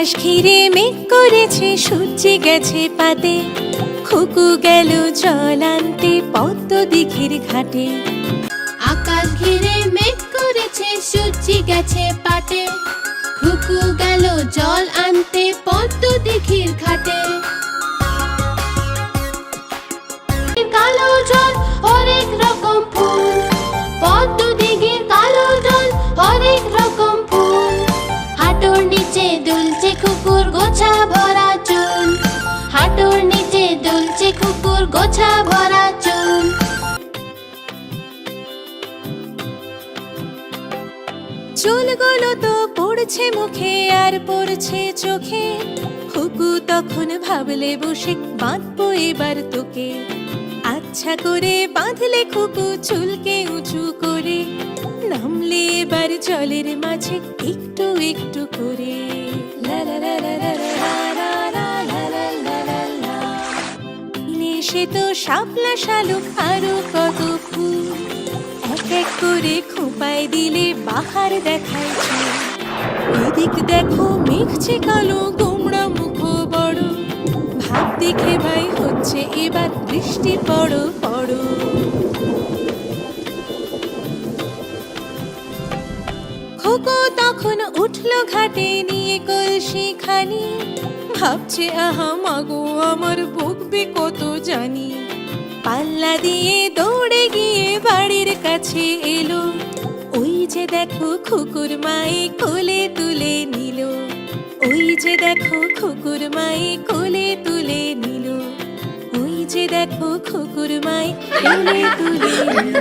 আকাশ ঘিরে মেঘ করেছে, সূর্য গেছে পাতে, খুকু গেল জল আনতে পদ্ম দিঘির ঘাটে। আকাশ ঘিরে মেঘ করেছে, সূর্য গেছে পাটে, খুকু গেল জল আনতে পদ্ম দিঘির ঘাটে। কালো জল হরেক রকম ফুল, পদ্ম দিঘির কালো জল হরেক রকম ফুল। হাঁটুর নিচে দুলছে খুকুর গোছা ভরা চুল, হাঁটুর নিচে দুলছে খুকুর গোছা ভরা চুল। চুলগুলো তো পড়ছে মুখে আর পড়ছে চোখে, খুকু তখন ভাবলে বসে বাঁধবো এবার তোকে। আচ্ছা করে বাঁধলে খুকু চুলকে উঁচু করে, নামলে এবার জলের মাঝে একটু একটু করে। লা লা লা লা লা লা লা লা লা লা লা লা লা। সে তো শাপলা শালুক আরো কত ফুল, এক এক করে খোঁপায় দিলে বাহার দেখায় চুল। এদিক দেখো মেঘছে কালো, গোমড়া মুখ বড়, ভাব দেখে ভাই হচ্ছে এবার বৃষ্টি পড়ো পড়ো। খোকো তখন উঠলো ঘাটে নিয়ে কলসি খানি, ভাবছে আহা মাগো আমার বকবে কত জানি। পাল্লা দিয়ে দৌড়ে গিয়ে বাড়ির কাছে এলো, ওই যে দেখো খুকুর মায়ে কোলে তুলে নিল, ওই যে দেখো খুকুর মায়ে কোলে তুলে নিল, ওই যে দেখো খুকুর মায়ে কোলে তুলে নিল।